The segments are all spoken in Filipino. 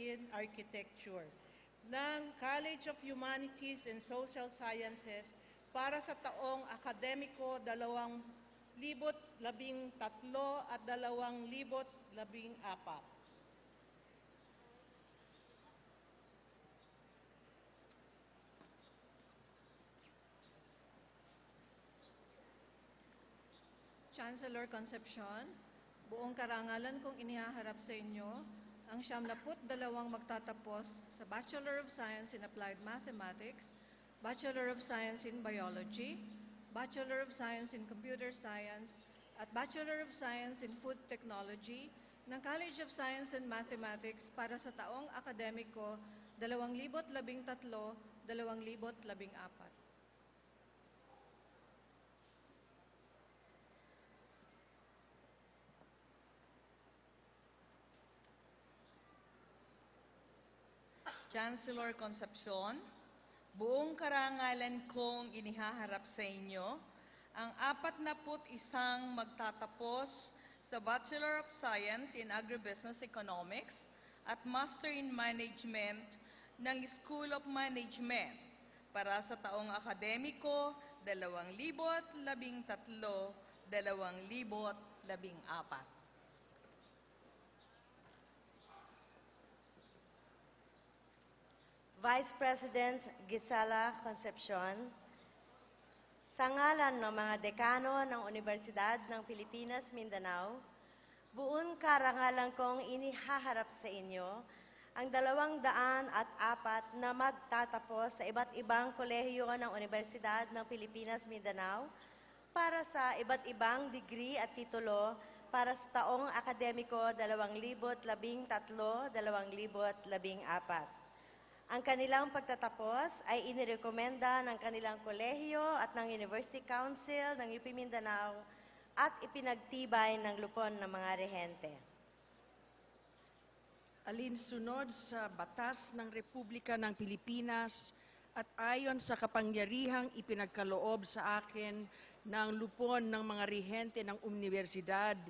in Architecture ng College of Humanities and Social Sciences para sa taong akademiko 2013 at 2014. Chancellor Concepcion, buong karangalan kong inihaharap sa inyo ang 72 magtatapos sa Bachelor of Science in Applied Mathematics, Bachelor of Science in Biology, Bachelor of Science in Computer Science, at Bachelor of Science in Food Technology ng College of Science and Mathematics para sa taong akademiko 2013-2014. Chancellor Concepcion, buong karangalan kong inihaharap sa inyo ang 41 magtatapos sa Bachelor of Science in Agribusiness Economics at Master in Management ng School of Management para sa taong akademiko 2013-2014. Vice President Gisela Concepcion, sa ngalan ng mga dekano ng Universidad ng Pilipinas, Mindanao, buong karangalan kong inihaharap sa inyo ang 204 na magtatapos sa iba't ibang kolehiyo ng Universidad ng Pilipinas, Mindanao para sa iba't ibang degree at titulo para sa taong akademiko 2013-2014. Ang kanilang pagtatapos ay inirekomenda ng kanilang kolehiyo at ng University Council ng UP Mindanao at ipinagtibay ng lupon ng mga rehente. Alinsunod sa Batas ng Republika ng Pilipinas at ayon sa kapangyarihang ipinagkaloob sa akin ng lupon ng mga rehente ng universidad,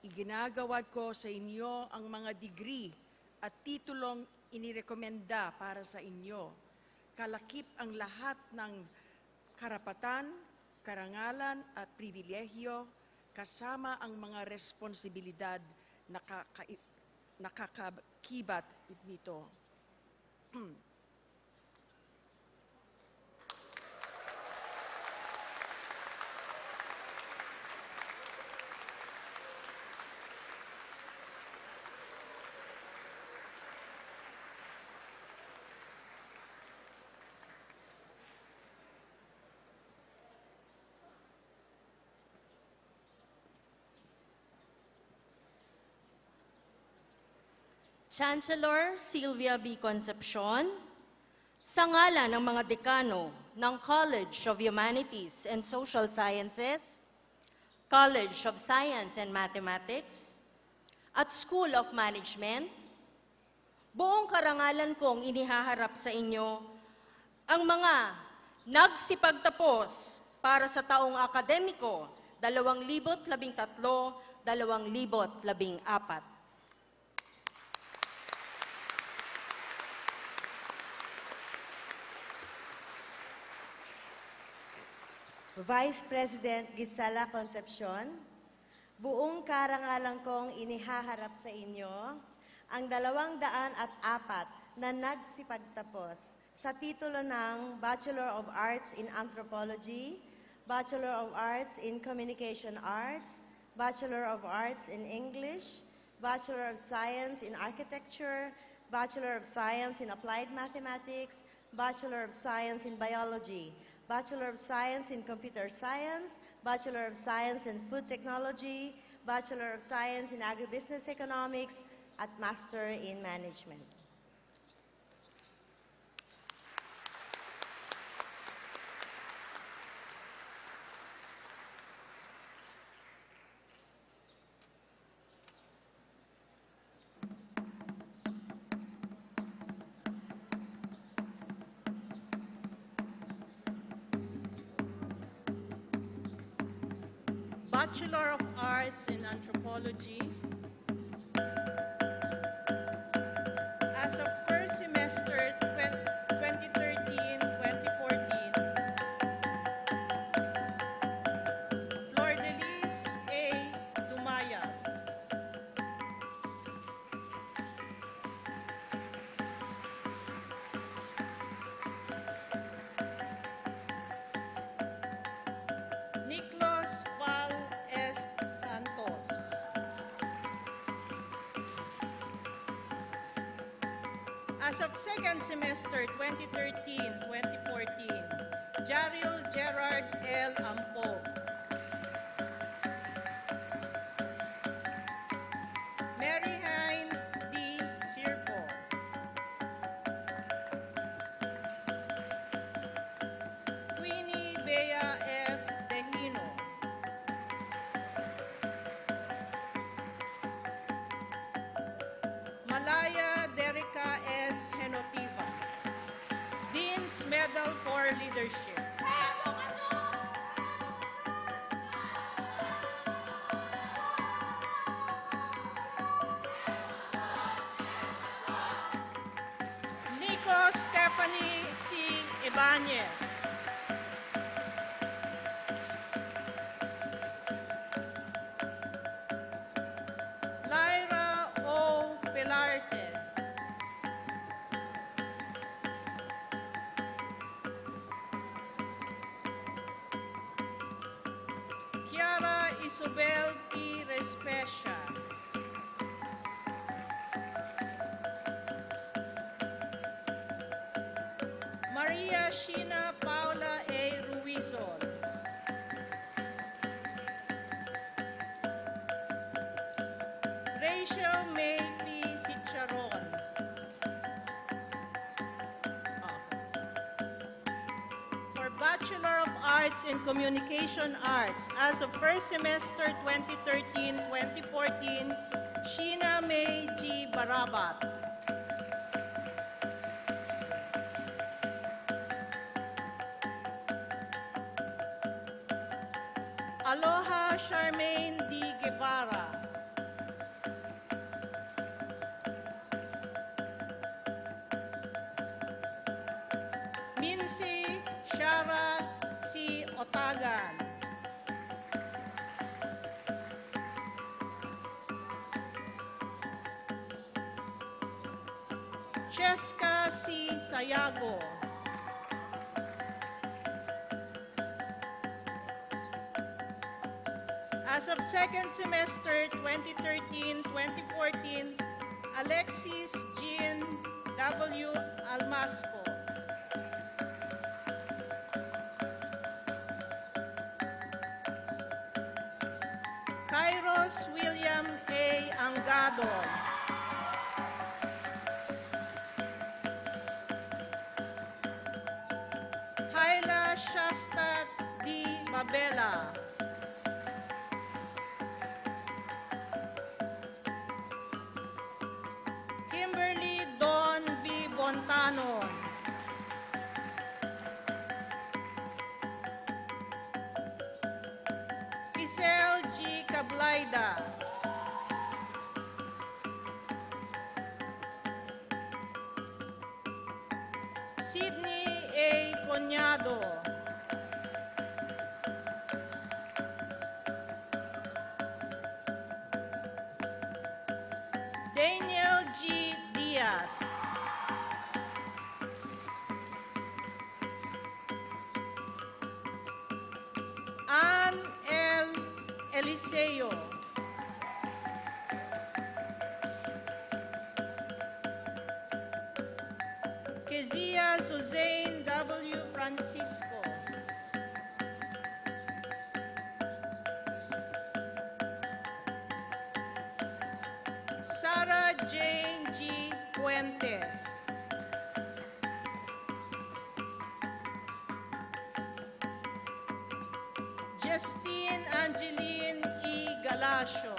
iginagawad ko sa inyo ang mga degree at titulong inirekomenda para sa inyo. Kalakip ang lahat ng karapatan, karangalan at pribilehyo kasama ang mga responsibilidad na nakakakibat nito. Chancellor Sylvia B. Concepcion, sa ngalan ng mga dekano ng College of Humanities and Social Sciences, College of Science and Mathematics, at School of Management, buong karangalan kong inihaharap sa inyo ang mga nagsipagtapos para sa taong akademiko 2013-2014. Vice President Gisela Concepcion, buong karangalan kong inihaharap sa inyo ang 204 na nagsipagtapos sa titulo ng Bachelor of Arts in Anthropology, Bachelor of Arts in Communication Arts, Bachelor of Arts in English, Bachelor of Science in Architecture, Bachelor of Science in Applied Mathematics, Bachelor of Science in Biology, Bachelor of Science in Computer Science, Bachelor of Science in Food Technology, Bachelor of Science in Agribusiness Economics, at Master in Management. Bachelor of Arts in Anthropology. As of As of second semester 2013-2014, Jaril Gerard L. Ampo, Mary Hein D. Sirpo, Queenie Bea F. Dehino, Malaya Derica S. Henotiva, Dean's Medal for Leadership. Nico Stephanie C. Ibanez, Lyra O. Pilarte, Kiara Isobel P. Respecia, Maria Sheena Paula A. Ruizon, Rachel May P. Sicharon, for Bachelor of Arts in Communication Arts, as of first semester 2013-2014, Sheena May G. Barabat, Aloha Charmaine D. Guevara, Mincy Shara C. Otagan, Cheska C. Sayago, as of second semester 2013-2014, Alexis Jean W. Almasco, Kairos William A. Angado, Hyla Shasta D. Babela, Kimberly Don V. Bontano, Isel G. Cablaida, Sydney A. Conyado, Daniel G. Diaz, Ann L. Eliseo, Kezia Suzanne W. Francisco, Sarah Jane G. Fuentes, Justine Angeline E. Galacio,